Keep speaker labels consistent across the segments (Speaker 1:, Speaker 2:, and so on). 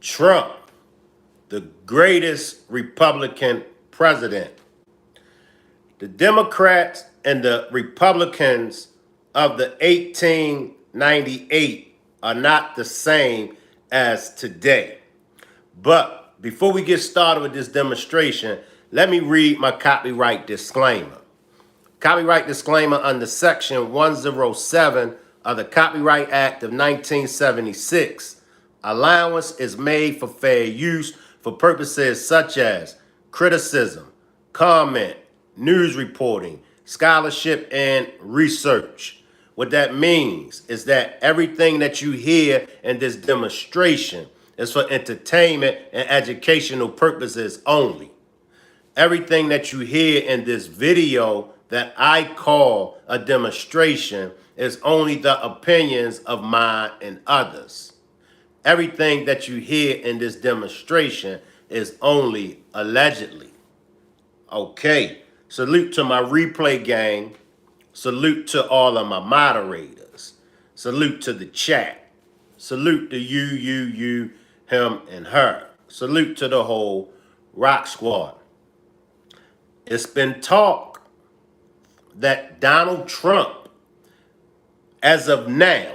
Speaker 1: Trump, the greatest Republican president. The Democrats and the Republicans of the 1898 are not the same as today. But before we get started with this demonstration, let me read my copyright disclaimer. Copyright disclaimer under Section 107 of the Copyright Act of 1976. Allowance is made for fair use for purposes such as criticism, comment, news reporting, scholarship, and research. What that means is that everything that you hear in this demonstration is for entertainment and educational purposes only. Everything that you hear in this video that I call a demonstration is only the opinions of mine and others. Everything that you hear in this demonstration is only allegedly. Okay, salute to my replay gang. Salute to all of my moderators. Salute to the chat. Salute to you, him, and her. Salute to the whole Rock Squad. It's been talk that Donald Trump, as of now,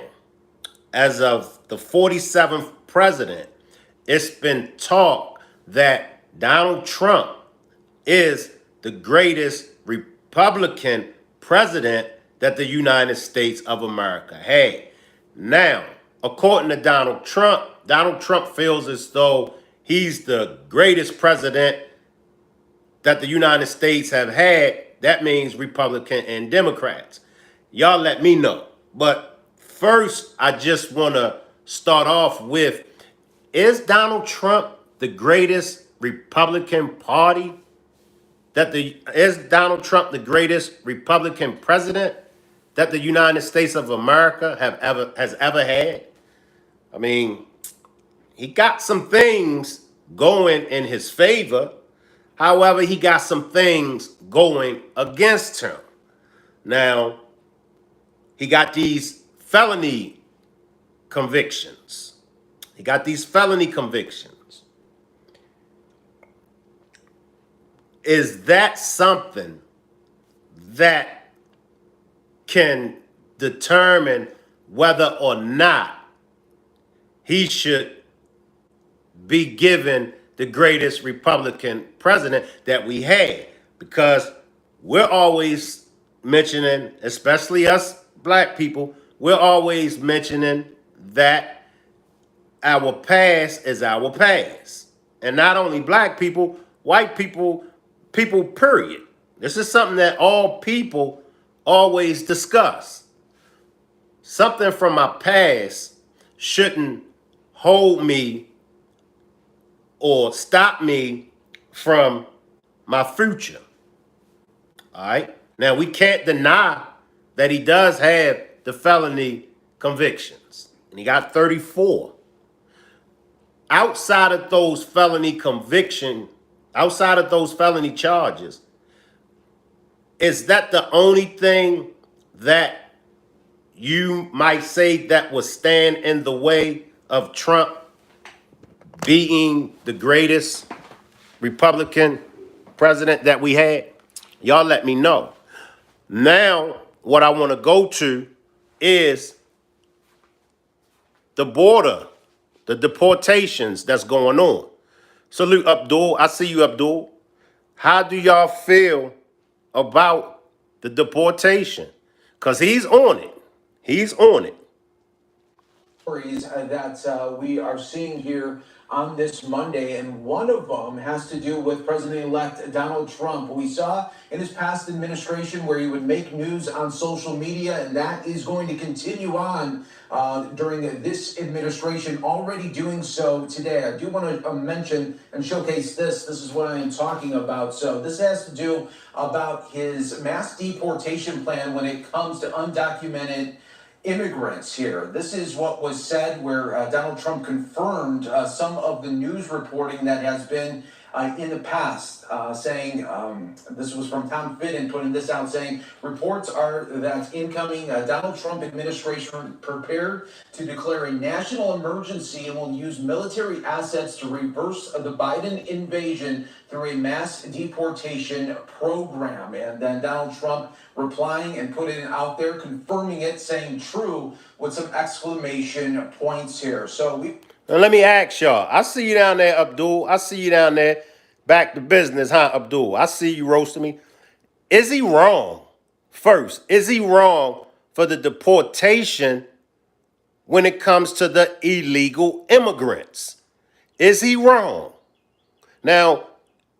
Speaker 1: as of the 47th president, it's been talk that Donald Trump is the greatest Republican president that the United States of America had. Now, according to Donald Trump feels as though he's the greatest president that the United States have had. That means Republican and Democrats. Y'all let me know. But first, I just want to start off with, is Donald Trump the greatest Republican party? Is Donald Trump the greatest Republican president that the United States of America has ever had? I mean, he got some things going in his favor. However, he got some things going against him. Now, he got these felony convictions. Is that something that can determine whether or not he should be given the greatest Republican president that we had? Because we're always mentioning, especially us black people, we're always mentioning that our past is our past. And not only black people, white people, period. This is something that all people always discuss. Something from my past shouldn't hold me or stop me from my future. All right. Now, we can't deny that he does have the felony convictions, and he got 34. Outside of those felony charges, is that the only thing that you might say that would stand in the way of Trump being the greatest Republican president that we had? Y'all let me know. Now, what I want to go to is the border, the deportations that's going on. Salute Abdul. I see you, Abdul. How do y'all feel about the deportation? Because he's on it. He's on it.
Speaker 2: Stories that we are seeing here on this Monday, and one of them has to do with President-elect Donald Trump. We saw in his past administration where he would make news on social media, and that is going to continue on during this administration, already doing so today. I do want to mention and showcase this. This is what I am talking about. So this has to do about his mass deportation plan when it comes to undocumented immigrants here. This is what was said where Donald Trump confirmed some of the news reporting that has been in the past, saying, this was from Tom Fitton putting this out, saying reports are that incoming Donald Trump administration prepared to declare a national emergency and will use military assets to reverse the Biden invasion through a mass deportation program. And then Donald Trump replying and putting it out there, confirming it, saying true, with some exclamation points here. So
Speaker 1: now let me ask y'all. I see you down there, Abdul. I see you down there. Back to business, huh, Abdul? I see you roasting me. Is he wrong? First, is he wrong for the deportation when it comes to the illegal immigrants? Is he wrong? Now,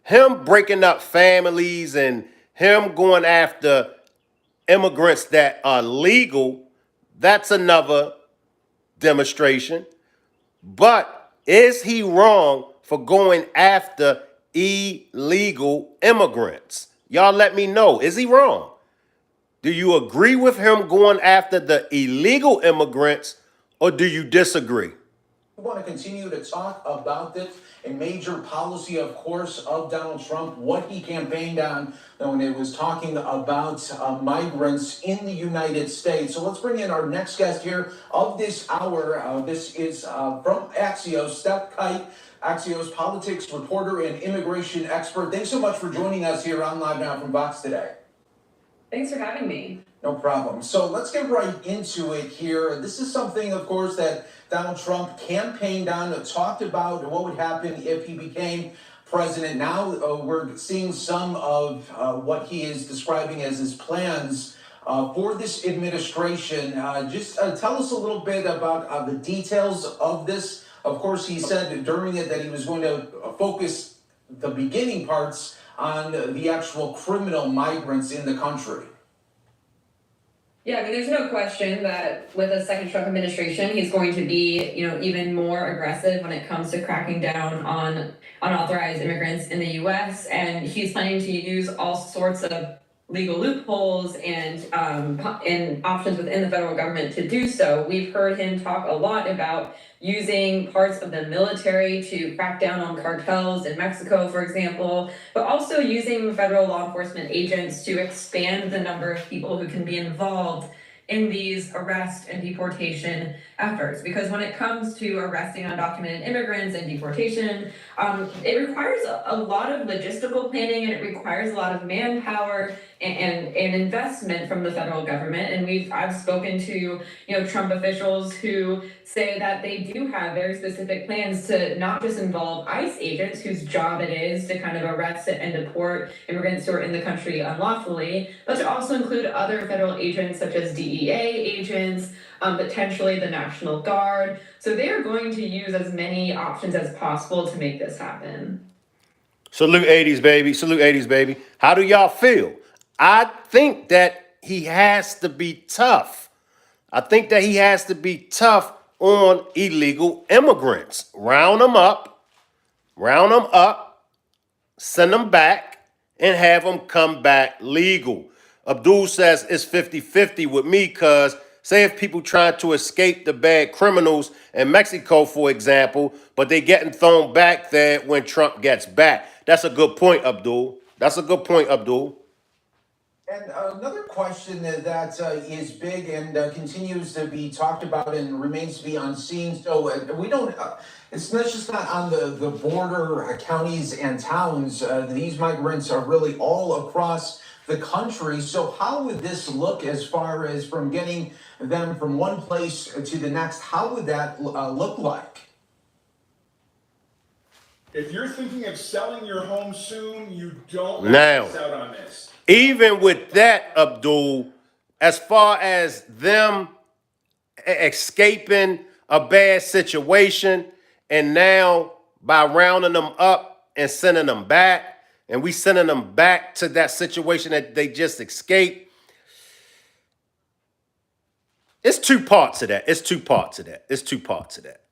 Speaker 1: him breaking up families and him going after immigrants that are legal, that's another demonstration. But is he wrong for going after illegal immigrants? Y'all let me know. Is he wrong? Do you agree with him going after the illegal immigrants, or do you disagree?
Speaker 2: we want to continue to talk about this, a major policy, of course, of Donald Trump, what he campaigned on when it was talking about migrants in the United States. So let's bring in our next guest here of this hour. This is from Axios, Steph Kite, Axios politics reporter and immigration expert. Thanks so much for joining us here on Live Now from Vox today.
Speaker 3: Thanks for having me.
Speaker 2: No problem. So let's get right into it here. This is something, of course, that Donald Trump campaigned on, talked about what would happen if he became president. Now we're seeing some of what he is describing as his plans for this administration. Just tell us a little bit about the details of this. Of course, he said during it that he was going to focus the beginning parts on the actual criminal migrants in the country.
Speaker 3: Yeah, I mean, there's no question that with a second Trump administration, he's going to be, even more aggressive when it comes to cracking down on unauthorized immigrants in the U.S. And he's planning to use all sorts of legal loopholes and options within the federal government to do so. We've heard him talk a lot about using parts of the military to crack down on cartels in Mexico, for example, but also using federal law enforcement agents to expand the number of people who can be involved in these arrest and deportation efforts. Because when it comes to arresting undocumented immigrants and deportation, it requires a lot of logistical planning, and it requires a lot of manpower and investment from the federal government. And I've spoken to Trump officials who say that they do have very specific plans to not just involve ICE agents, whose job it is to kind of arrest and deport immigrants who are in the country unlawfully, but to also include other federal agents such as DEA agents, potentially the National Guard. So they are going to use as many options as possible to make this happen.
Speaker 1: Salute 80s, baby. Salute 80s, baby. How do y'all feel? I think that he has to be tough. I think that he has to be tough on illegal immigrants. Round them up, send them back, and have them come back legal. Abdul says it's 50-50 with me because say if people trying to escape the bad criminals in Mexico, for example, but they getting thrown back there when Trump gets back. That's a good point, Abdul. That's a good point, Abdul.
Speaker 2: And another question that is big and continues to be talked about and remains to be unseen. So we don't, it's not just not on the border counties and towns. These migrants are really all across the country. So how would this look as far as from getting them from one place to the next? How would that look like?
Speaker 4: If you're thinking of selling your home soon, you don't want
Speaker 1: Now,
Speaker 4: to miss out on this.
Speaker 1: Even with that, Abdul, as far as them escaping a bad situation, and now by rounding them up and sending them back, and we sending them back to that situation that they just escaped, it's two parts of that. It's two parts of that. It's two parts of that.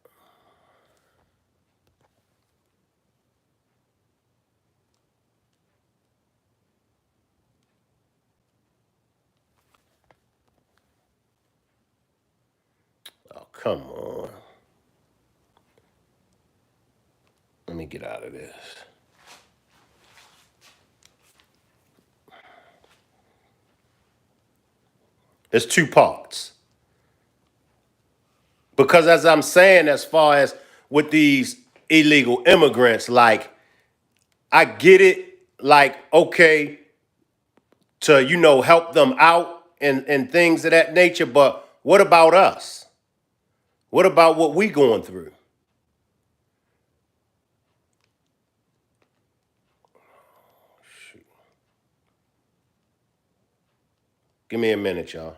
Speaker 1: Oh, come on. Let me get out of this. There's two parts. Because as I'm saying, as far as with these illegal immigrants, like, I get it, like, okay, to, help them out and things of that nature, but what about us? What about what we going through? Give me a minute, y'all.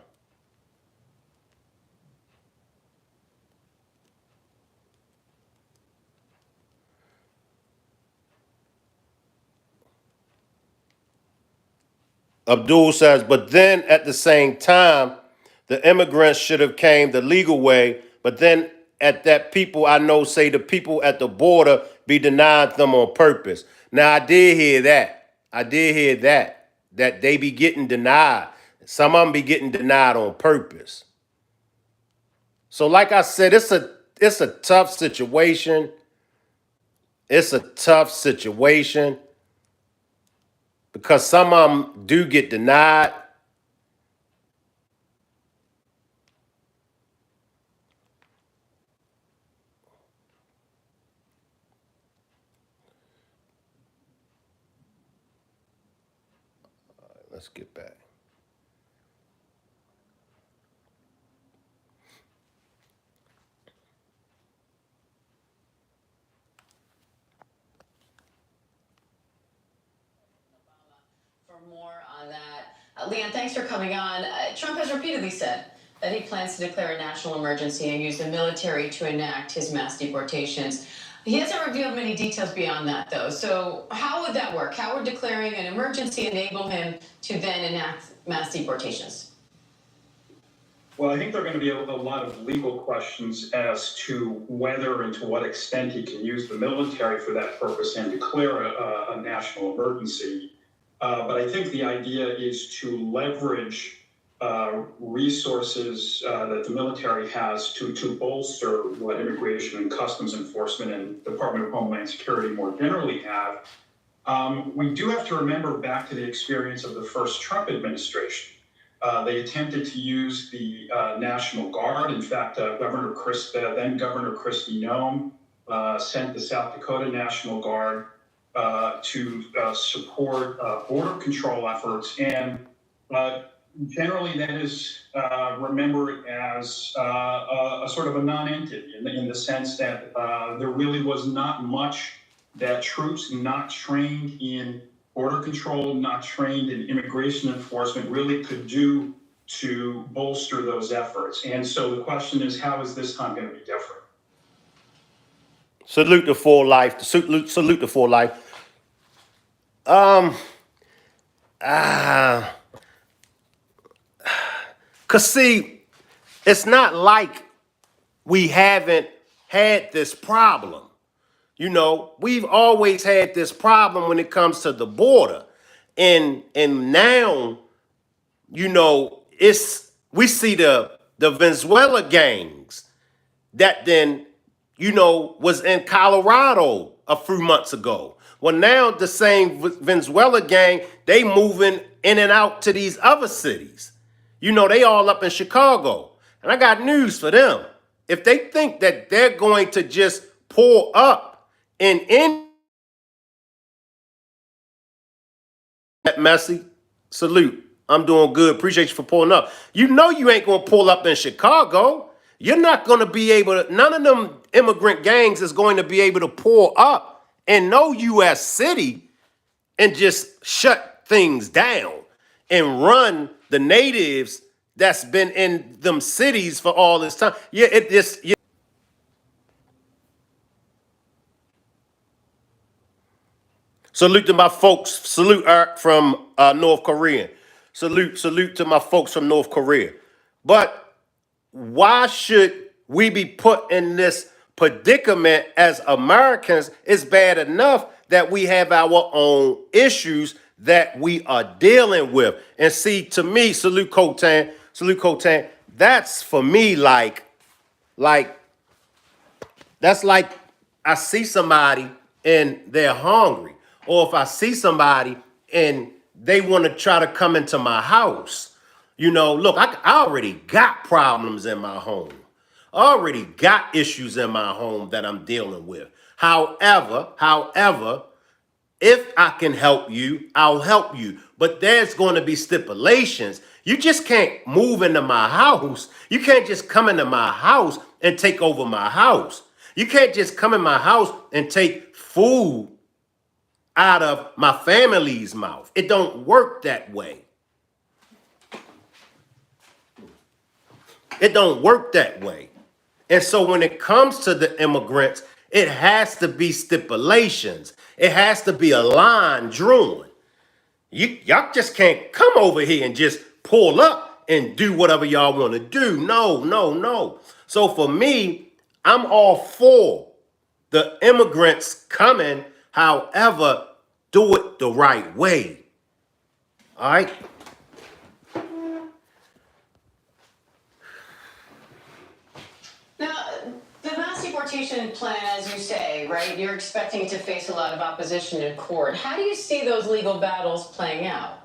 Speaker 1: Abdul says, but then at the same time, the immigrants should have came the legal way, but then at that people I know say the people at the border be denied them on purpose. Now I did hear that. That they be getting denied. Some of them be getting denied on purpose. So like I said, it's a tough situation. It's a tough situation because some of them do get denied. Let's get back.
Speaker 5: For more on that, Leanne, thanks for coming on. Trump has repeatedly said that he plans to declare a national emergency and use the military to enact his mass deportations. He hasn't revealed many details beyond that, though. So how would that work? How would declaring an emergency enable him to then enact mass deportations?
Speaker 4: Well, I think there are going to be a lot of legal questions as to whether and to what extent he can use the military for that purpose and declare a national emergency. But I think the idea is to leverage resources that the military has to bolster what Immigration and Customs Enforcement and Department of Homeland Security more generally have. We do have to remember back to the experience of the first Trump administration. They attempted to use the National Guard. In fact, then Governor Kristi Noem sent the South Dakota National Guard to support border control efforts. And generally that is remembered as a sort of a non-entity in the sense that there really was not much that troops not trained in border control, not trained in immigration enforcement really could do to bolster those efforts. And so the question is, how is this time going to be different?
Speaker 1: Salute the full life. Salute the full life. Cause see, it's not like we haven't had this problem. We've always had this problem when it comes to the border. And now, we see the Venezuela gangs that then, was in Colorado a few months ago. Well, now the same Venezuela gang, they moving in and out to these other cities. They all up in Chicago. And I got news for them. If they think that they're going to just pull up in that messy, salute. I'm doing good. Appreciate you for pulling up. You ain't going to pull up in Chicago. You're not going to be able to, none of them immigrant gangs is going to be able to pull up in no U.S. city and just shut things down and run the natives that's been in them cities for all this time. Yeah, it just, yeah. Salute to my folks. Salute from North Korea. Salute to my folks from North Korea. But why should we be put in this predicament as Americans? It's bad enough that we have our own issues that we are dealing with. And see, to me, salute Kotan, that's for me like, that's like I see somebody and they're hungry. Or if I see somebody and they want to try to come into my house, You know, look, I already got problems in my home. I already got issues in my home that I'm dealing with. However, if I can help you, I'll help you. But there's going to be stipulations. You just can't move into my house. You can't just come into my house and take over my house. You can't just come in my house and take food out of my family's mouth. It don't work that way. It don't work that way. And so when it comes to the immigrants, it has to be stipulations. It has to be a line drawn. Y'all just can't come over here and just pull up and do whatever y'all want to do. No. So for me, I'm all for the immigrants coming. However, do it the right way. All right?
Speaker 5: Now, the mass deportation plan, as you say, right, you're expecting to face a lot of opposition in court. How do you see those legal battles playing out?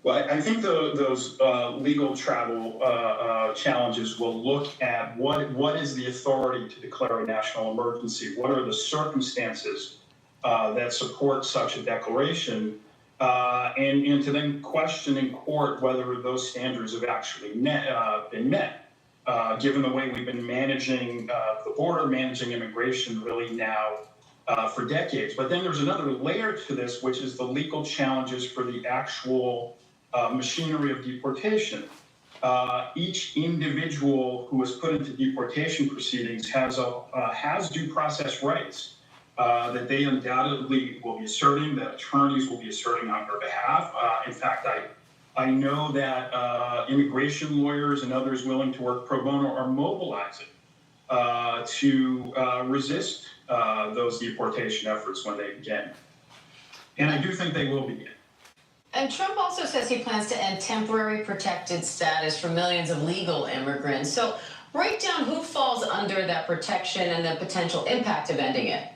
Speaker 4: Well, I think those legal travel challenges will look at what is the authority to declare a national emergency? What are the circumstances that support such a declaration? And to then question in court whether those standards have actually been met, given the way we've been managing the border, managing immigration really now for decades. But then there's another layer to this, which is the legal challenges for the actual machinery of deportation. Each individual who is put into deportation proceedings has due process rights that they undoubtedly will be asserting, that attorneys will be asserting on their behalf. In fact, I know that immigration lawyers and others willing to work pro bono are mobilizing to resist those deportation efforts when they begin. And I do think they will begin.
Speaker 5: And Trump also says he plans to end temporary protected status for millions of legal immigrants. So break down who falls under that protection and the potential impact of ending it.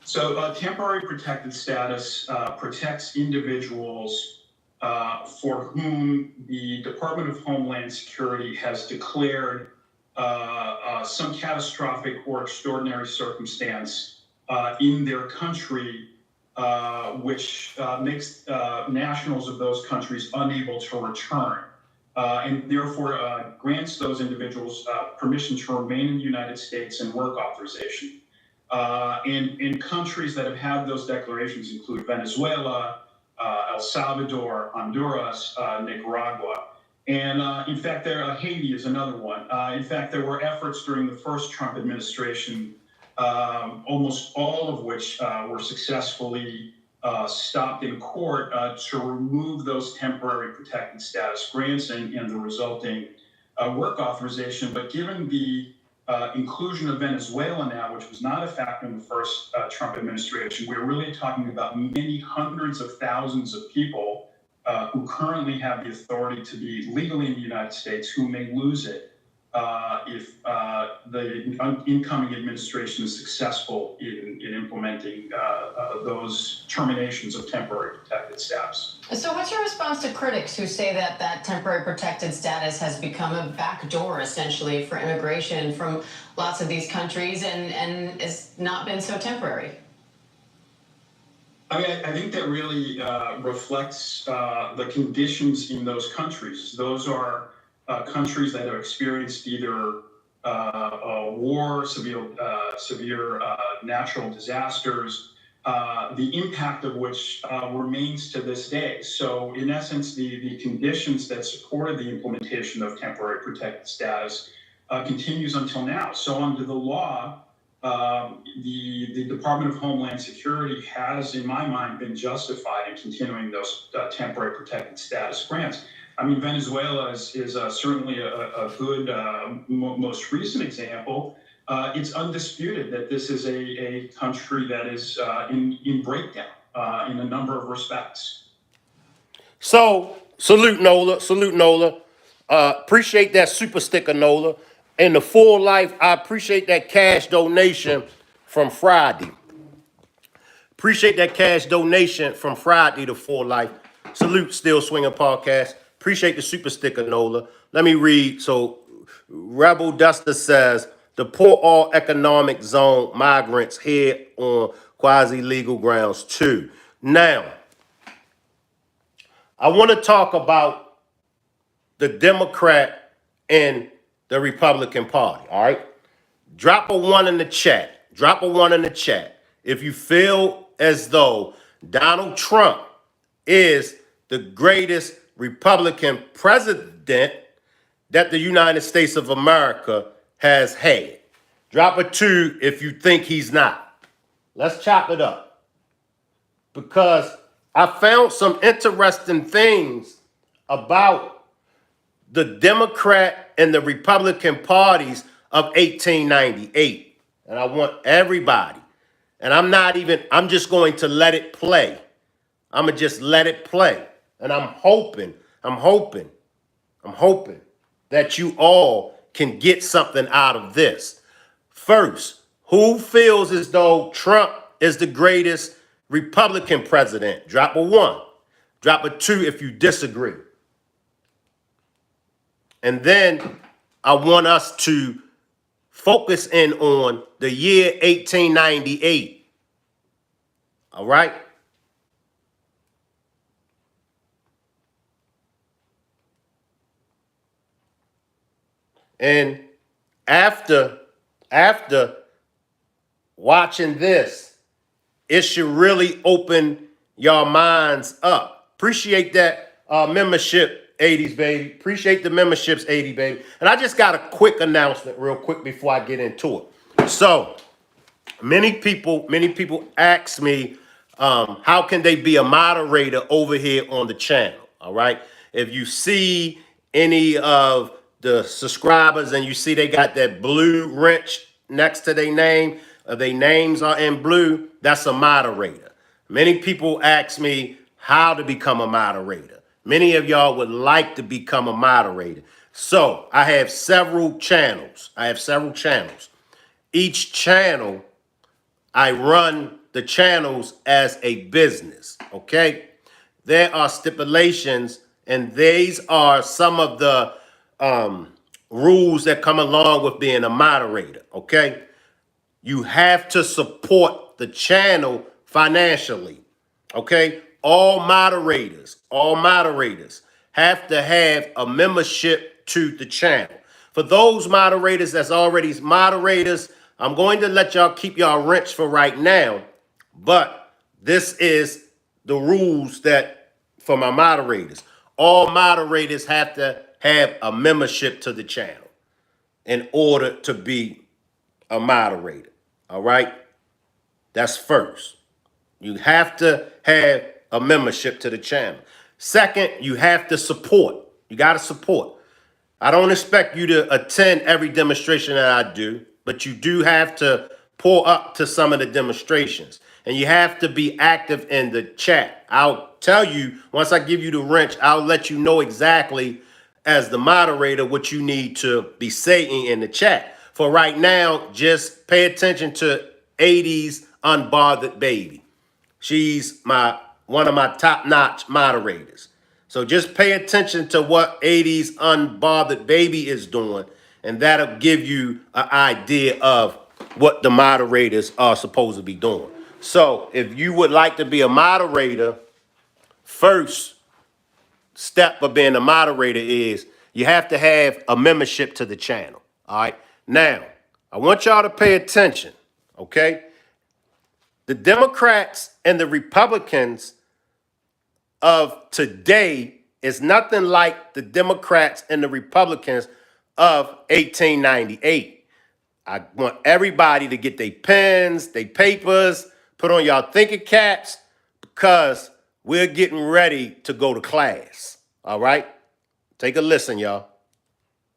Speaker 4: So temporary protected status protects individuals for whom the Department of Homeland Security has declared some catastrophic or extraordinary circumstance in their country which makes nationals of those countries unable to return, and therefore grants those individuals permission to remain in the United States and work authorization. And countries that have had those declarations include Venezuela, El Salvador, Honduras, Nicaragua. And in fact, Haiti is another one. In fact, there were efforts during the first Trump administration, almost all of which were successfully stopped in court to remove those temporary protected status grants and the resulting work authorization. But given the inclusion of Venezuela now, which was not a factor in the first Trump administration, we're really talking about many hundreds of thousands of people who currently have the authority to be legally in the United States who may lose it if the incoming administration is successful in implementing those terminations of temporary protected status.
Speaker 5: So what's your response to critics who say that that temporary protected status has become a backdoor, essentially, for immigration from lots of these countries and has not been so temporary?
Speaker 4: I mean, I think that really reflects the conditions in those countries. Those are countries that have experienced either war, severe natural disasters, the impact of which remains to this day. So in essence, the conditions that supported the implementation of temporary protected status continues until now. So under the law, the Department of Homeland Security has, in my mind, been justified in continuing those temporary protected status grants. I mean, Venezuela is certainly a good, most recent example. It's undisputed that this is a country that is in breakdown in a number of respects.
Speaker 1: So, salute Nola. Appreciate that super sticker, Nola. And the full life, I appreciate that cash donation from Friday. Appreciate that cash donation from Friday to Full Life. Salute Still Swinging Podcast. Appreciate the super sticker, Nola. Let me read. So Rebel Duster says, deport all economic zone migrants here on quasi-legal grounds too. Now, I want to talk about the Democrat and the Republican Party, all right? Drop a 1 in the chat. Drop a 1 in the chat if you feel as though Donald Trump is the greatest Republican president that the United States of America has had. Drop a 2 if you think he's not. Let's chop it up. Because I found some interesting things about the Democrat and the Republican parties of 1898. And I want everybody, and I'm just going to let it play. I'm going to just let it play. And I'm hoping that you all can get something out of this. First, who feels as though Trump is the greatest Republican president? Drop a 1. Drop a 2 if you disagree. And then I want us to focus in on the year 1898. All right? And after watching this, it should really open your minds up. Appreciate that membership, 80s baby. Appreciate the memberships, 80 baby. And I just got a quick announcement real quick before I get into it. So many people ask me, how can they be a moderator over here on the channel? All right. If you see any of the subscribers and you see they got that blue wrench next to their name, their names are in blue, that's a moderator. Many people ask me how to become a moderator. Many of y'all would like to become a moderator. So I have several channels. Each channel, I run the channels as a business, okay? There are stipulations, and these are some of the rules that come along with being a moderator, okay? You have to support the channel financially, okay? All moderators have to have a membership to the channel. For those moderators that's already moderators, I'm going to let y'all keep y'all wrench for right now, but this is the rules that for my moderators. All moderators have to have a membership to the channel in order to be a moderator. All right? That's first. You have to have a membership to the channel. Second, you have to support. You got to support. I don't expect you to attend every demonstration that I do, but you do have to pull up to some of the demonstrations. And you have to be active in the chat. I'll tell you, once I give you the wrench, I'll let you know exactly as the moderator what you need to be saying in the chat. For right now, just pay attention to 80's Unbothered Baby. She's one of my top-notch moderators. So just pay attention to what 80's Unbothered Baby is doing, and that'll give you an idea of what the moderators are supposed to be doing. So if you would like to be a moderator, first step of being a moderator is you have to have a membership to the channel. All right. Now, I want y'all to pay attention. Okay. The Democrats and the Republicans of today is nothing like the Democrats and the Republicans of 1898. I want everybody to get their pens, their papers, put on y'all thinking caps, because we're getting ready to go to class. All right? Take a listen, y'all.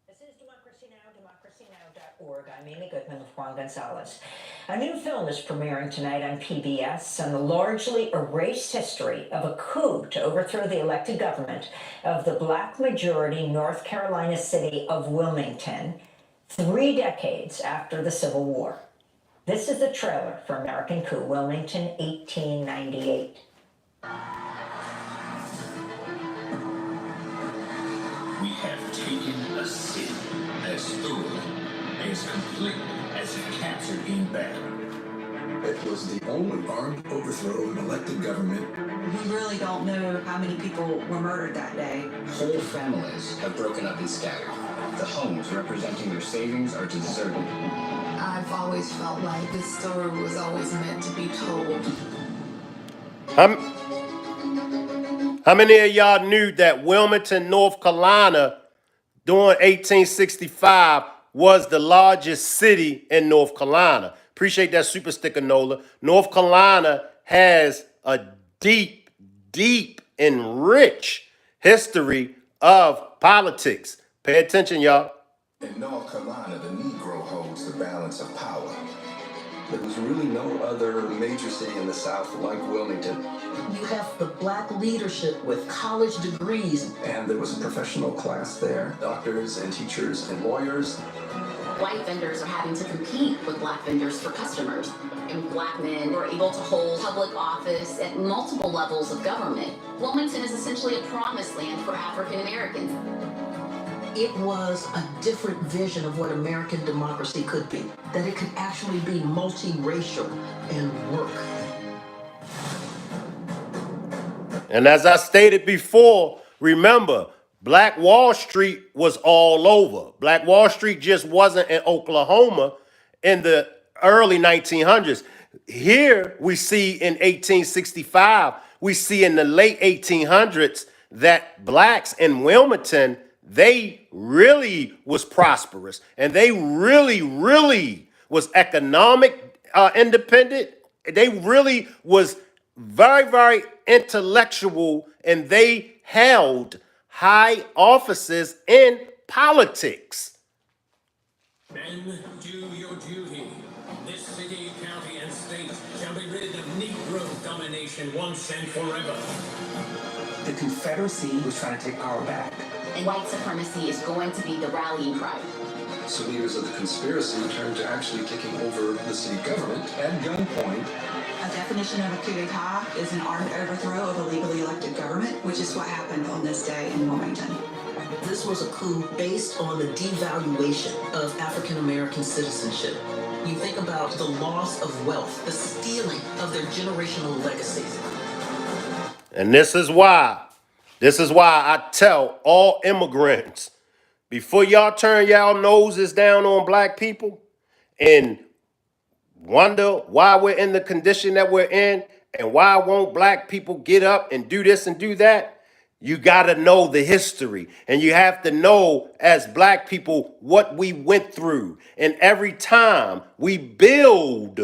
Speaker 6: This is Democracy Now!, democracynow.org. I'm Amy Goodman with Juan Gonzalez. A new film is premiering tonight on PBS on the largely erased history of a coup to overthrow the elected government of the Black-majority North Carolina city of Wilmington, 3 decades after the Civil War. This is the trailer for American Coup, Wilmington, 1898.
Speaker 7: have taken a city as thoroughly, as completely as it captured in battle.
Speaker 8: It was the only armed overthrow of an elected government.
Speaker 9: We really don't know how many people were murdered that day.
Speaker 10: Whole families have broken up and scattered. The homes representing their savings are deserted.
Speaker 9: I've always felt like this story was always meant to be told.
Speaker 1: How many of y'all knew that Wilmington, North Carolina, during 1865 was the largest city in North Carolina? Appreciate that super sticker, Nola. North Carolina has a deep, deep and rich history of politics. Pay attention, y'all.
Speaker 8: In North Carolina, the Negro holds the balance of power. There was really no other major city in the South like Wilmington.
Speaker 11: You have the black leadership with college degrees.
Speaker 8: And there was a professional class there, doctors and teachers and lawyers.
Speaker 12: White vendors are having to compete with black vendors for customers. And black men were able to hold public office at multiple levels of government. Wilmington is essentially a promised land for African Americans.
Speaker 11: It was a different vision of what American democracy could be, that it could actually be multiracial and work.
Speaker 1: And as I stated before, remember, Black Wall Street was all over. Black Wall Street just wasn't in Oklahoma in the early 1900s. Here we see in 1865, we see in the late 1800s that blacks in Wilmington, they really was prosperous and they really was economic independent. They really was very intellectual, and they held high offices in politics.
Speaker 7: Men, do your duty. This city, county, and state shall be rid of Negro domination once and forever.
Speaker 13: The Confederacy was trying to take power back.
Speaker 12: And white supremacy is going to be the rallying cry.
Speaker 8: So leaders of the conspiracy turned to actually taking over the city government at gunpoint.
Speaker 9: A definition of a coup d'etat is an armed overthrow of a legally elected government, which is what happened on this day in Wilmington.
Speaker 11: This was a coup based on the devaluation of African American citizenship. You think about the loss of wealth, the stealing of their generational legacies.
Speaker 1: And this is why I tell all immigrants, before y'all turn y'all noses down on black people and wonder why we're in the condition that we're in and why won't black people get up and do this and do that, you got to know the history. And you have to know, as black people, what we went through. And every time we build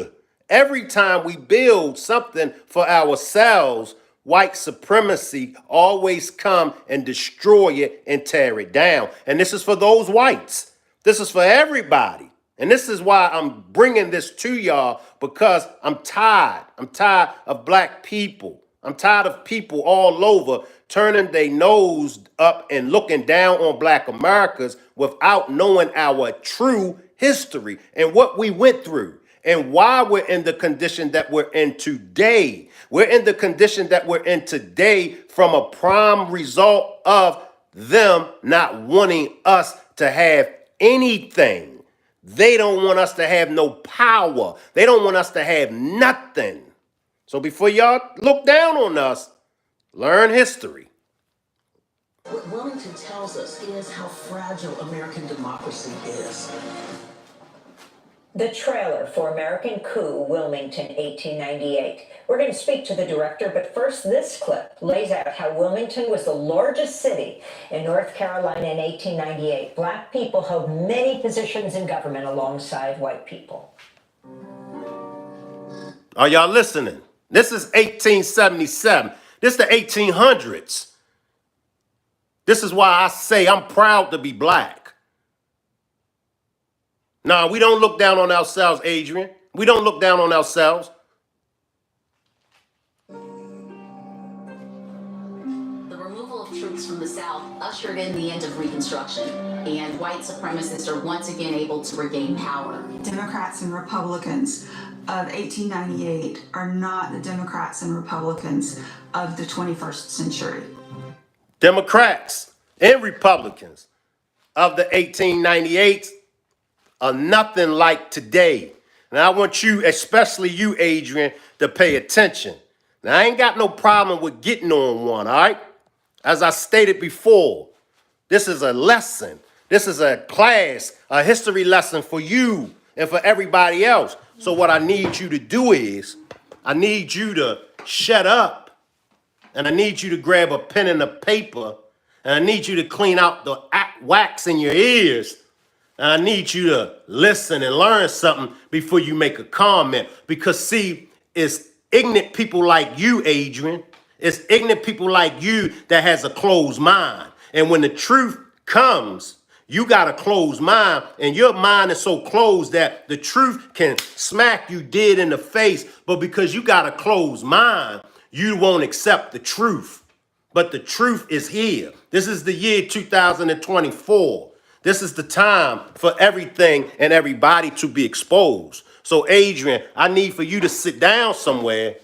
Speaker 1: something for ourselves, white supremacy always come and destroy it and tear it down. And this is for those whites. This is for everybody. And this is why I'm bringing this to y'all, because I'm tired. I'm tired of black people. I'm tired of people all over turning their nose up and looking down on black Americans without knowing our true history and what we went through and why we're in the condition that we're in today. We're in the condition that we're in today from a prime result of them not wanting us to have anything. They don't want us to have no power. They don't want us to have nothing. So before y'all look down on us, learn history.
Speaker 11: What Wilmington tells us is how fragile American democracy is.
Speaker 6: The trailer for American Coup, Wilmington, 1898. We're going to speak to the director, but first this clip lays out how Wilmington was the largest city in North Carolina in 1898. Black people held many positions in government alongside white people.
Speaker 1: Are y'all listening? This is 1877. This is the 1800s. This is why I say I'm proud to be black. Nah, we don't look down on ourselves, Adrian. We don't look down on ourselves.
Speaker 12: The removal of troops from the South ushered in the end of Reconstruction, and white supremacists are once again able to regain power.
Speaker 9: Democrats and Republicans of 1898 are not the Democrats and Republicans of the 21st century.
Speaker 1: Democrats and Republicans of the 1898s are nothing like today. And I want you, especially you, Adrian, to pay attention. Now, I ain't got no problem with getting on one, all right? As I stated before, this is a lesson. This is a class, a history lesson for you and for everybody else. So what I need you to do is, I need you to shut up, and I need you to grab a pen and a paper, and I need you to clean out the wax in your ears, and I need you to listen and learn something before you make a comment. Because see, it's ignorant people like you, Adrian. It's ignorant people like you that has a closed mind. And when the truth comes, you got a closed mind, and your mind is so closed that the truth can smack you dead in the face. But because you got a closed mind, you won't accept the truth. But the truth is here. This is the year 2024. This is the time for everything and everybody to be exposed. So, Adrian, I need for you to sit down somewhere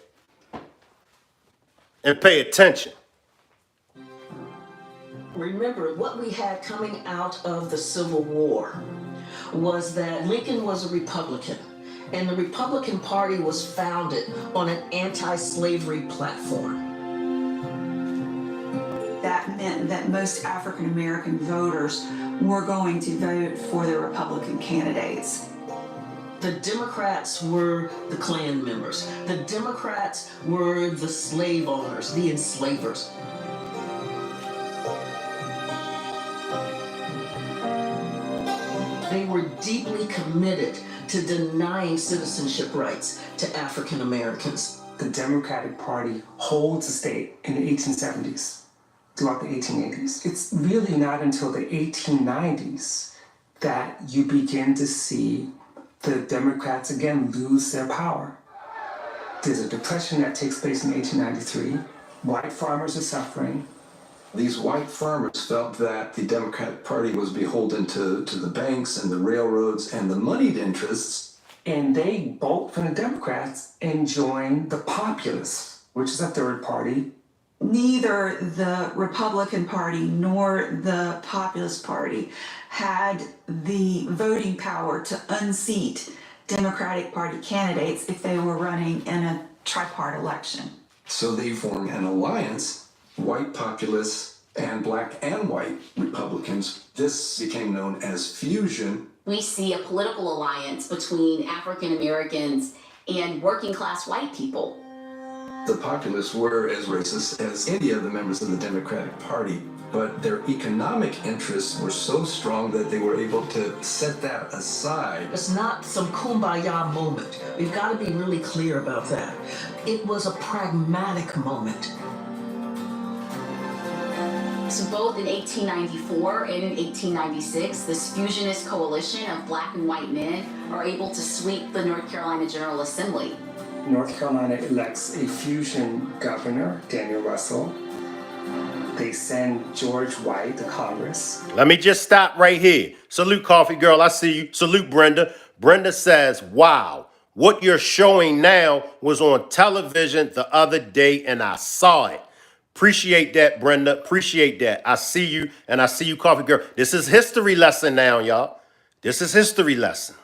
Speaker 1: and pay attention.
Speaker 11: Remember, what we had coming out of the Civil War was that Lincoln was a Republican, and the Republican Party was founded on an anti-slavery platform.
Speaker 9: That meant that most African American voters were going to vote for the Republican candidates.
Speaker 11: The Democrats were the Klan members. The Democrats were the slave owners, the enslavers. They were deeply committed to denying citizenship rights to African Americans.
Speaker 13: The Democratic Party holds the state in the 1870s. Throughout the 1880s. It's really not until the 1890s that you begin to see the Democrats again lose their power. There's a depression that takes place in 1893. White farmers are suffering.
Speaker 8: These white farmers felt that the Democratic Party was beholden to the banks and the railroads and the moneyed interests.
Speaker 13: And they bolt from the Democrats and join the Populists, which is a third party.
Speaker 9: Neither the Republican Party nor the Populist Party had the voting power to unseat Democratic Party candidates if they were running in a tri-party election.
Speaker 8: So they formed an alliance, white populists and black and white Republicans. This became known as fusion.
Speaker 12: We see a political alliance between African Americans and working class white people.
Speaker 8: The populists were as racist as any of the members of the Democratic Party, but their economic interests were so strong that they were able to set that aside.
Speaker 11: It's not some kumbaya moment. We've got to be really clear about that. It was a pragmatic moment.
Speaker 12: So both in 1894 and in 1896, this fusionist coalition of black and white men are able to sweep the North Carolina General Assembly.
Speaker 13: North Carolina elects a fusion governor, Daniel Russell. They send George White to Congress.
Speaker 1: Let me just stop right here. Salute, Coffee Girl. I see you. Salute, Brenda. Brenda says, wow, what you're showing now was on television the other day, and I saw it. Appreciate that, Brenda. Appreciate that. I see you, and I see you, Coffee Girl. This is history lesson now, y'all. This is history lesson.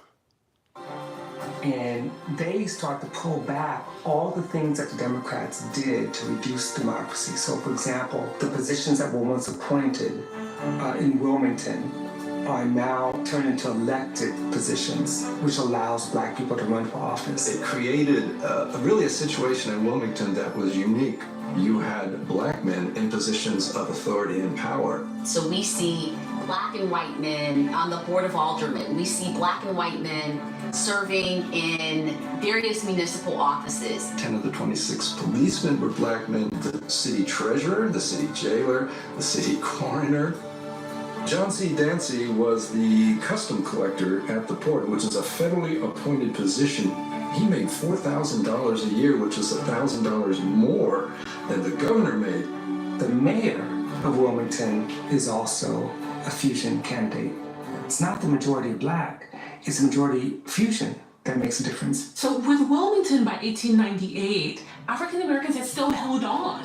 Speaker 13: And they start to pull back all the things that the Democrats did to reduce democracy. So, for example, the positions that were once appointed in Wilmington are now turned into elected positions, which allows black people to run for office.
Speaker 8: It created really a situation in Wilmington that was unique. You had black men in positions of authority and power.
Speaker 12: So we see black and white men on the Board of Aldermen. We see black and white men serving in various municipal offices.
Speaker 8: 10 of the 26 policemen were black men. The city treasurer, the city jailer, the city coroner. John C. Dancy was the custom collector at the port, which is a federally appointed position. He made $4,000 a year, which is $1,000 more than the governor made.
Speaker 13: The mayor of Wilmington is also a fusion candidate. It's not the majority black, it's the majority fusion that makes a difference.
Speaker 14: So with Wilmington by 1898, African Americans had still held on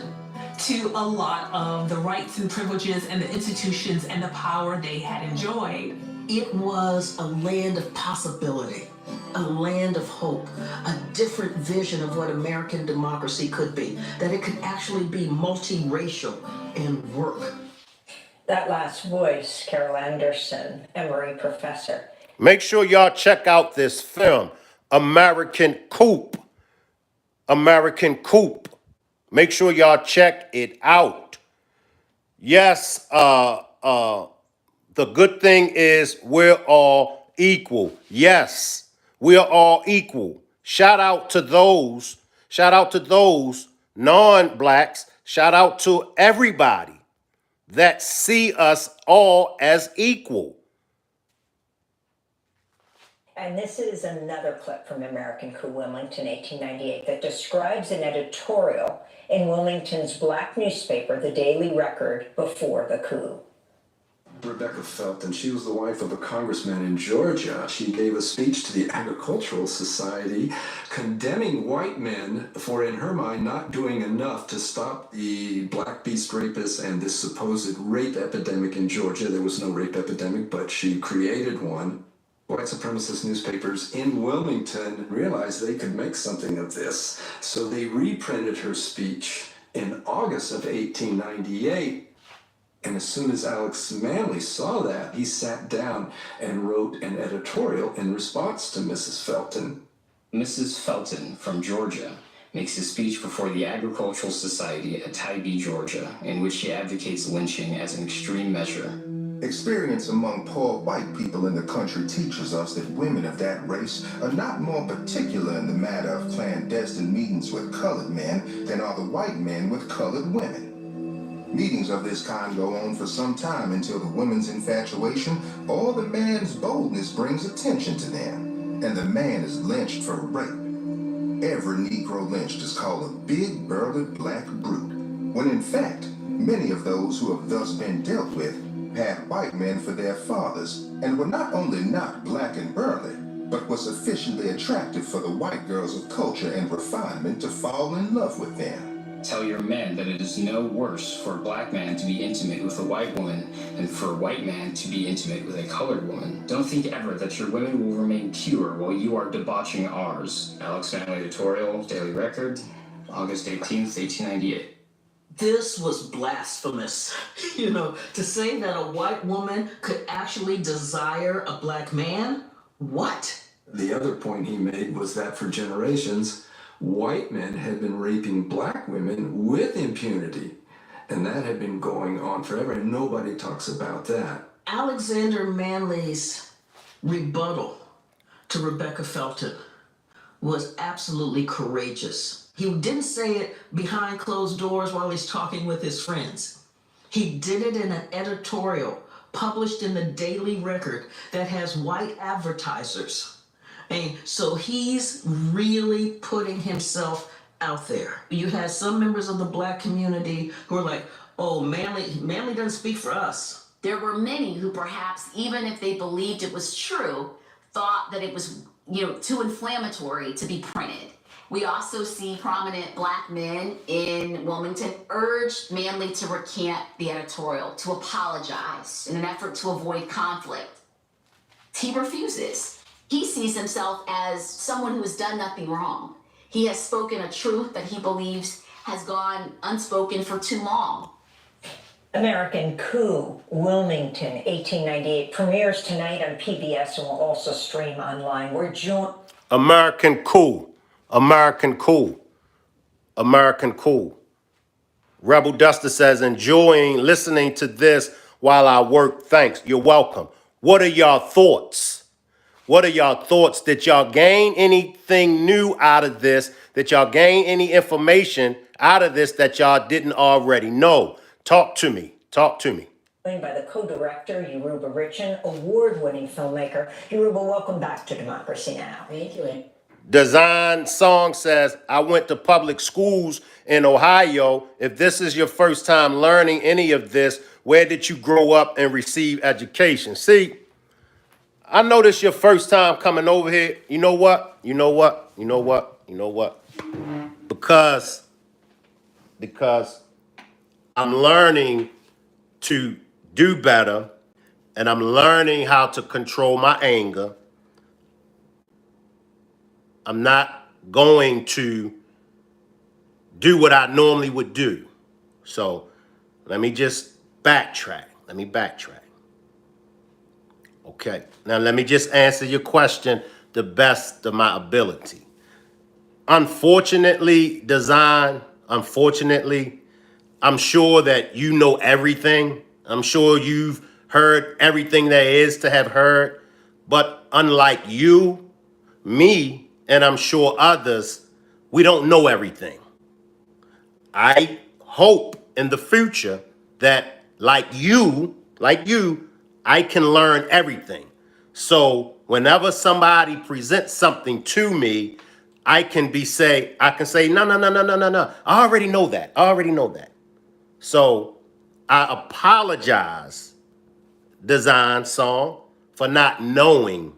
Speaker 14: to a lot of the rights and privileges and the institutions and the power they had enjoyed.
Speaker 11: It was a land of possibility, a land of hope, a different vision of what American democracy could be, that it could actually be multiracial and work.
Speaker 6: That last voice, Carol Anderson, Emory professor.
Speaker 1: Make sure y'all check out this film, American Coup. American Coup. Make sure y'all check it out. Yes, the good thing is we're all equal. Yes, we are all equal. Shout out to those non-blacks. Shout out to everybody that see us all as equal.
Speaker 6: And this is another clip from American Coup, Wilmington, 1898, that describes an editorial in Wilmington's black newspaper, the Daily Record, before the coup.
Speaker 8: Rebecca Felton, she was the wife of a congressman in Georgia. She gave a speech to the Agricultural Society condemning white men for, in her mind, not doing enough to stop the black beast rapists and this supposed rape epidemic in Georgia. There was no rape epidemic, but she created one. White supremacist newspapers in Wilmington realized they could make something of this, so they reprinted her speech in August of 1898. And as soon as Alex Manley saw that, he sat down and wrote an editorial in response to Mrs. Felton.
Speaker 10: Mrs. Felton from Georgia makes a speech before the Agricultural Society at Tybee, Georgia, in which she advocates lynching as an extreme measure.
Speaker 15: Experience among poor white people in the country teaches us that women of that race are not more particular in the matter of clandestine meetings with colored men than are the white men with colored women. Meetings of this kind go on for some time until the woman's infatuation or the man's boldness brings attention to them, and the man is lynched for rape. Every Negro lynched is called a big, burly black brute, when in fact, many of those who have thus been dealt with had white men for their fathers, and were not only not black and burly, but were sufficiently attractive for the white girls of culture and refinement to fall in love with them.
Speaker 10: Tell your men that it is no worse for a black man to be intimate with a white woman than for a white man to be intimate with a colored woman. Don't think ever that your women will remain pure while you are debauching ours. Alex Manley editorial, Daily Record, August 18th, 1898.
Speaker 11: This was blasphemous. To say that a white woman could actually desire a black man? What?
Speaker 8: The other point he made was that for generations, white men had been raping black women with impunity. And that had been going on forever, and nobody talks about that.
Speaker 11: Alexander Manley's rebuttal to Rebecca Felton was absolutely courageous. He didn't say it behind closed doors while he's talking with his friends. He did it in an editorial published in the Daily Record that has white advertisers. And so he's really putting himself out there. You had some members of the black community who are like, oh, Manley doesn't speak for us.
Speaker 12: There were many who perhaps, even if they believed it was true, thought that it was, too inflammatory to be printed. We also see prominent black men in Wilmington urge Manley to recant the editorial, to apologize in an effort to avoid conflict. He refuses. He sees himself as someone who has done nothing wrong. He has spoken a truth that he believes has gone unspoken for too long.
Speaker 6: American Coup, Wilmington, 1898, premieres tonight on PBS and will also stream online. We're joined.
Speaker 1: American Coup. American Coup. American Coup. Rebel Duster says, enjoying listening to this while I work. Thanks. You're welcome. What are y'all thoughts? What are y'all thoughts? Did y'all gain anything new out of this? Did y'all gain any information out of this that y'all didn't already know? Talk to me. Talk to me.
Speaker 6: By the co-director, Yoruba Richin, award-winning filmmaker. Yoruba, welcome back to Democracy Now!
Speaker 11: Thank you.
Speaker 1: Design Song says, I went to public schools in Ohio. If this is your first time learning any of this, where did you grow up and receive education? See, I know this your first time coming over here. You know what? Because I'm learning to do better, and I'm learning how to control my anger. I'm not going to do what I normally would do. So let me just backtrack. Let me backtrack. Okay. Now let me just answer your question the best of my ability. Unfortunately, I'm sure that you know everything. I'm sure you've heard everything there is to have heard. But unlike you, me, and I'm sure others, we don't know everything. I hope in the future that like you, I can learn everything. So whenever somebody presents something to me, I can say, no, no, no, no, no, no, no. I already know that. I already know that. So I apologize, Design Song, for not knowing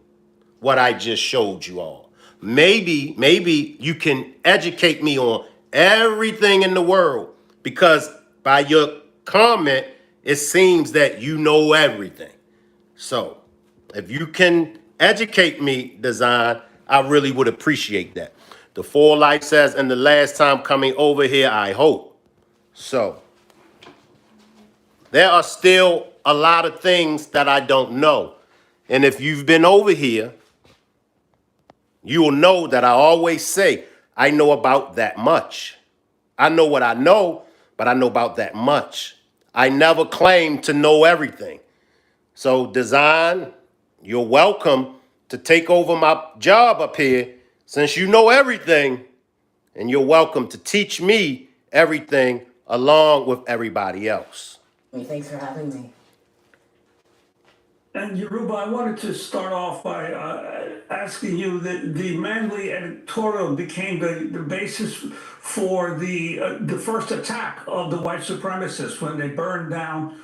Speaker 1: what I just showed you all. Maybe you can educate me on everything in the world, because by your comment, it seems that you know everything. So if you can educate me, Design, I really would appreciate that. The Four Life says, and the last time coming over here, I hope. So there are still a lot of things that I don't know. And if you've been over here, you will know that I always say, I know about that much. I know what I know, but I know about that much. I never claim to know everything. So, Design, you're welcome to take over my job up here since you know everything, and you're welcome to teach me everything along with everybody else.
Speaker 11: Thanks for having me.
Speaker 16: And Yoruba, I wanted to start off by asking you that the Manly editorial became the basis for the first attack of the white supremacists when they burned down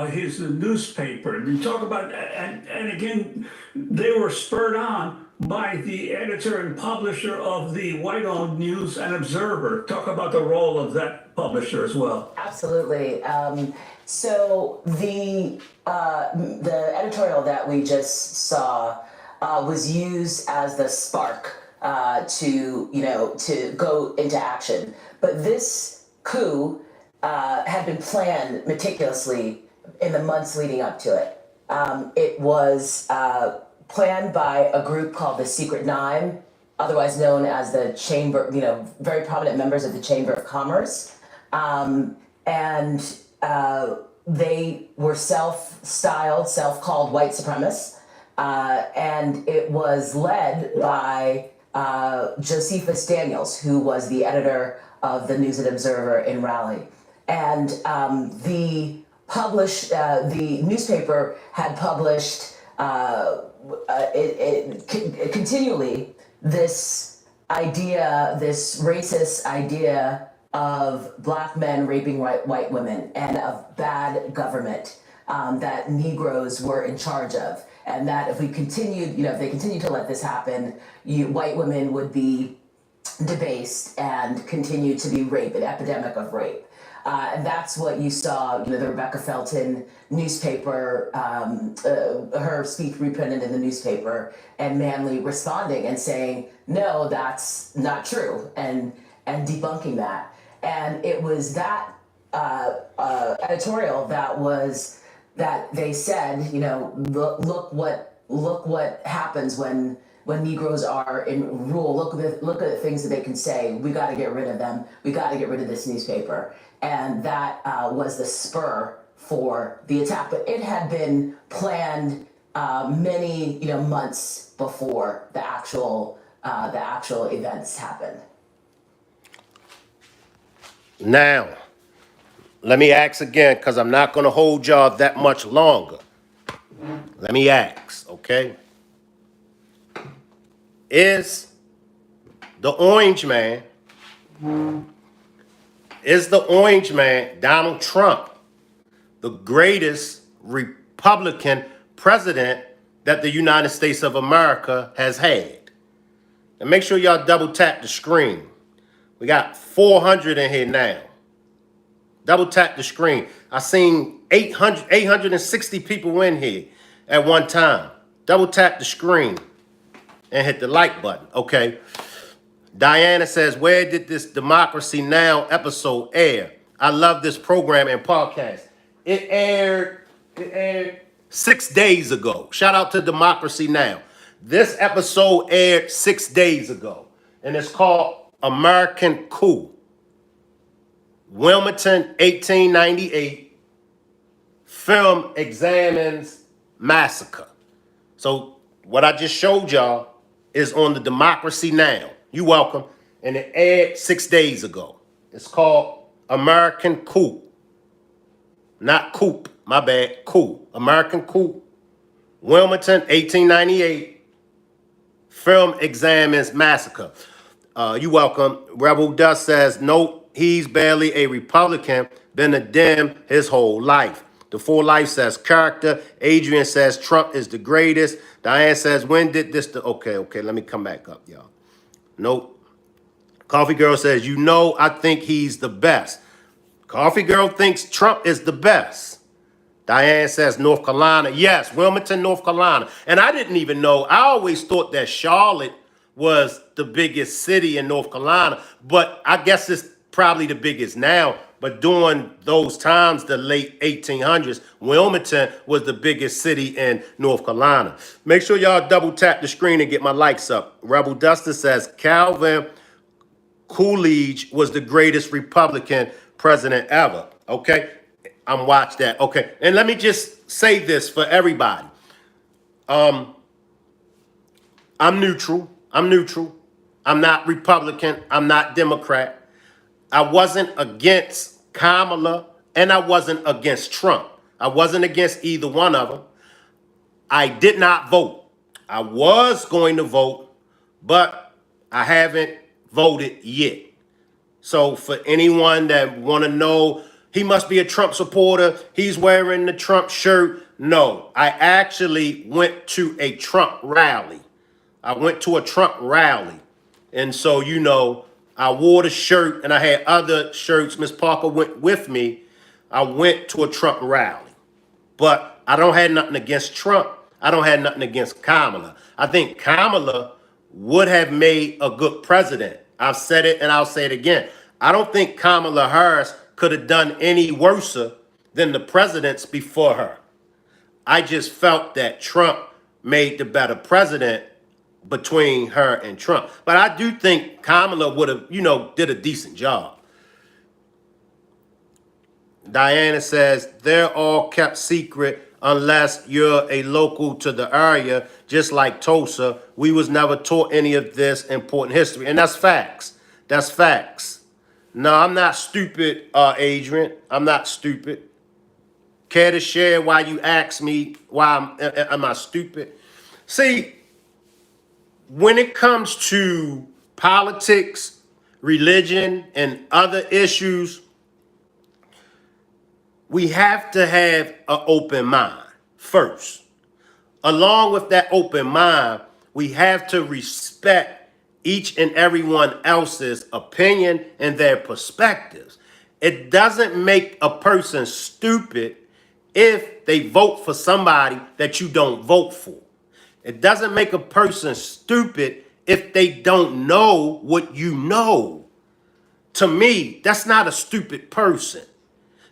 Speaker 16: his newspaper. And you talk about, and again, they were spurred on by the editor and publisher of the white-owned News and Observer. Talk about the role of that publisher as well.
Speaker 11: Absolutely. So the editorial that we just saw was used as the spark to go into action. But this coup had been planned meticulously in the months leading up to it. It was planned by a group called the Secret Nine, otherwise known as the Chamber, very prominent members of the Chamber of Commerce. They were self-called white supremacists, and it was led by Josephus Daniels, who was the editor of the News and Observer in Raleigh. And the newspaper had published continually this idea, this racist idea of black men raping white women and of bad government that Negroes were in charge of. And that if we continued, if they continued to let this happen, white women would be debased and continue to be raped, an epidemic of rape. And that's what you saw, the Rebecca Felton newspaper, her speech reprinted in the newspaper, and Manly responding and saying, no, that's not true, and debunking that. And it was that editorial that they said, look what happens when Negroes are in rule. Look at the things that they can say. We got to get rid of them. We got to get rid of this newspaper. And that was the spur for the attack. But it had been planned many months before the actual events happened.
Speaker 1: Now, let me ask again, because I'm not going to hold y'all that much longer. Let me ask, okay? Is the orange man, Donald Trump, the greatest Republican president that the United States of America has had? And make sure y'all double tap the screen. We got 400 in here now. Double tap the screen. I seen 860 people in here at one time. Double tap the screen and hit the like button. Okay. Diana says, where did this Democracy Now! Episode air? I love this program and podcast. It aired 6 days ago. Shout out to Democracy Now! This episode aired 6 days ago, and it's called American Coup. Wilmington, 1898. Film examines massacre. So what I just showed y'all is on the Democracy Now! You welcome. And it aired 6 days ago. It's called American Coup. Not Coop, my bad. Coup. American Coup. Wilmington, 1898. Film examines massacre. You welcome. Rebel Dust says, nope, he's barely a Republican, been a Dem his whole life. The Full Life says character. Adrian says Trump is the greatest. Diane says, when did this? Okay, let me come back up, y'all. Nope. Coffee Girl says, you know, I think he's the best. Coffee Girl thinks Trump is the best. Diane says North Carolina. Yes, Wilmington, North Carolina. And I didn't even know. I always thought that Charlotte was the biggest city in North Carolina, but I guess it's probably the biggest now. But during those times, the late 1800s, Wilmington was the biggest city in North Carolina. Make sure y'all double tap the screen and get my likes up. Rebel Duster says Calvin Coolidge was the greatest Republican president ever. Okay, I'm watch that. Okay, and let me just say this for everybody. I'm neutral. I'm not Republican. I'm not Democrat. I wasn't against Kamala and I wasn't against Trump. I wasn't against either one of them. I did not vote. I was going to vote, but I haven't voted yet. So for anyone that want to know, he must be a Trump supporter, he's wearing the Trump shirt. No, I actually went to a Trump rally. And so, you know, I wore the shirt and I had other shirts. Miss Parker went with me. I went to a Trump rally. But I don't have nothing against Trump. I don't have nothing against Kamala. I think Kamala would have made a good president. I've said it and I'll say it again. I don't think Kamala Harris could have done any worse than the presidents before her. I just felt that Trump made the better president between her and Trump. But I do think Kamala would have, you know, did a decent job. Diana says, they're all kept secret unless you're a local to the area, just like Tulsa. We was never taught any of this important history. And that's facts. That's facts. No, I'm not stupid, Adrian. I'm not stupid. Care to share why you ask me why am I stupid? See, when it comes to politics, religion, and other issues, we have to have an open mind first. Along with that open mind, we have to respect each and everyone else's opinion and their perspectives. It doesn't make a person stupid if they vote for somebody that you don't vote for. It doesn't make a person stupid if they don't know what you know. To me, that's not a stupid person.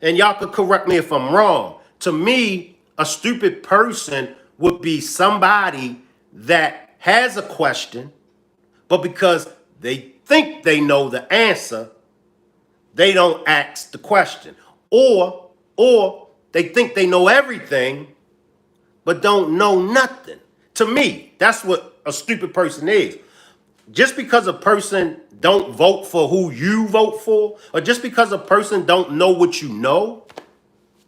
Speaker 1: And y'all could correct me if I'm wrong. To me, a stupid person would be somebody that has a question, but because they think they know the answer, they don't ask the question. Or they think they know everything, but don't know nothing. To me, that's what a stupid person is. Just because a person don't vote for who you vote for, or just because a person don't know what you know,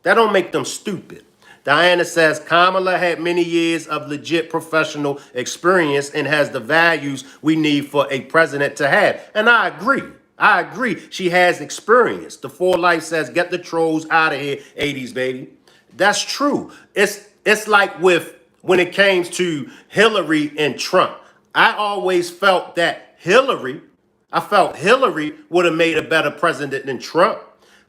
Speaker 1: that don't make them stupid. Diana says Kamala had many years of legit professional experience and has the values we need for a president to have. And I agree. She has experience. The Four Life says, get the trolls out of here, 80s baby. That's true. It's like when it came to Hillary and Trump. I always felt that Hillary would have made a better president than Trump.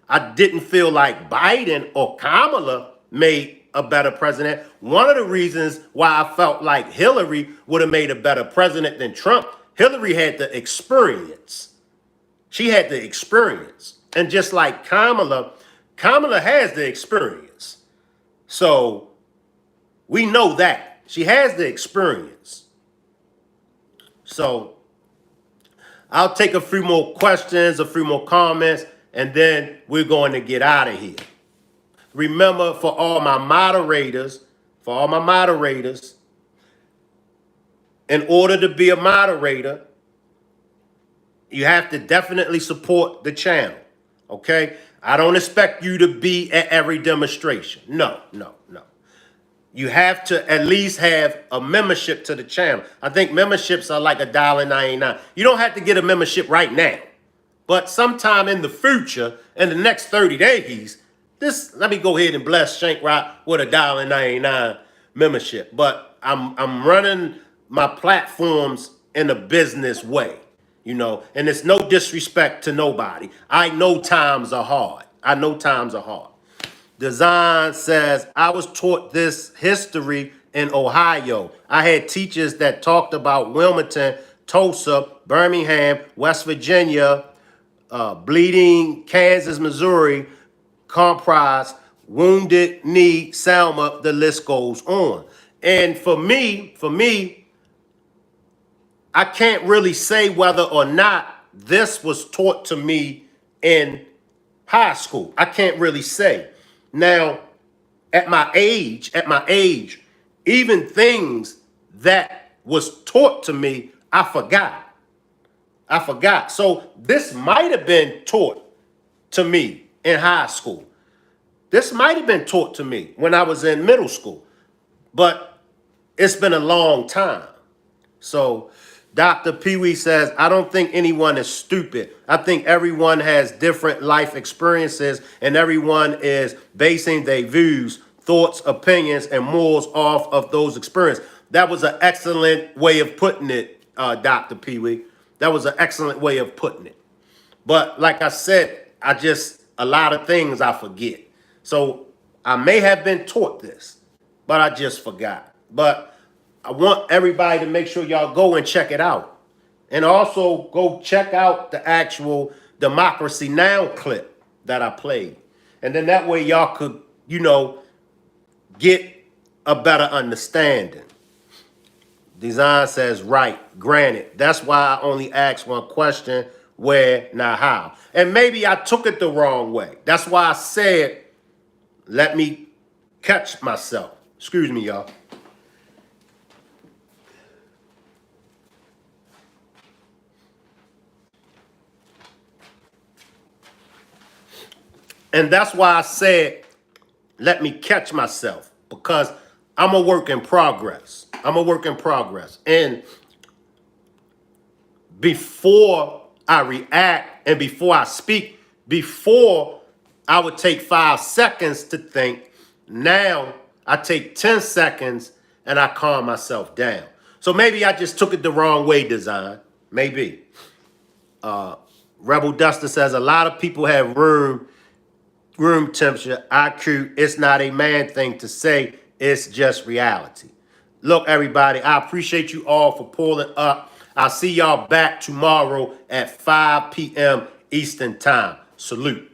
Speaker 1: I didn't feel like Biden or Kamala made a better president. One of the reasons why I felt like Hillary would have made a better president than Trump, Hillary had the experience. She had the experience. And just like Kamala, Kamala has the experience. So we know that. She has the experience. So I'll take a few more questions, a few more comments, and then we're going to get out of here. Remember, for all my moderators, in order to be a moderator, you have to definitely support the channel, okay? I don't expect you to be at every demonstration. No. You have to at least have a membership to the channel. I think memberships are like $1.99. You don't have to get a membership right now, but sometime in the future, in the next 30 days, let me go ahead and bless Shank Rock with $1.99 membership. But I'm running my platforms in a business way, you know, and it's no disrespect to nobody. I know times are hard. Design says, I was taught this history in Ohio. I had teachers that talked about Wilmington, Tulsa, Birmingham, West Virginia, Bleeding, Kansas, Missouri, Comprise, Wounded Knee, Selma, the list goes on. And for me, I can't really say whether or not this was taught to me in high school. I can't really say. Now, at my age, even things that was taught to me, I forgot. So this might have been taught to me in high school. This might have been taught to me when I was in middle school, but it's been a long time. So Dr. Pee-wee says, I don't think anyone is stupid. I think everyone has different life experiences and everyone is basing their views, thoughts, opinions, and morals off of those experiences. That was an excellent way of putting it, Dr. Pee-wee. That was an excellent way of putting it. But like I said, a lot of things I forget. So I may have been taught this, but I just forgot. But I want everybody to make sure y'all go and check it out. And also go check out the actual Democracy Now! Clip that I played. And then that way y'all could, you know, get a better understanding. Design says, right, granted. That's why I only asked one question, where, not how. And maybe I took it the wrong way. That's why I said, let me catch myself. Excuse me, y'all. And that's why I said, let me catch myself, because I'm a work in progress. And before I react and before I speak, before I would take 5 seconds to think, now I take 10 seconds and I calm myself down. So maybe I just took it the wrong way, Design. Maybe. Rebel Duster says, a lot of people have room temperature, IQ. It's not a man thing to say. It's just reality. Look, everybody, I appreciate you all for pulling up. I'll see y'all back tomorrow at 5 p.m. Eastern Time. Salute.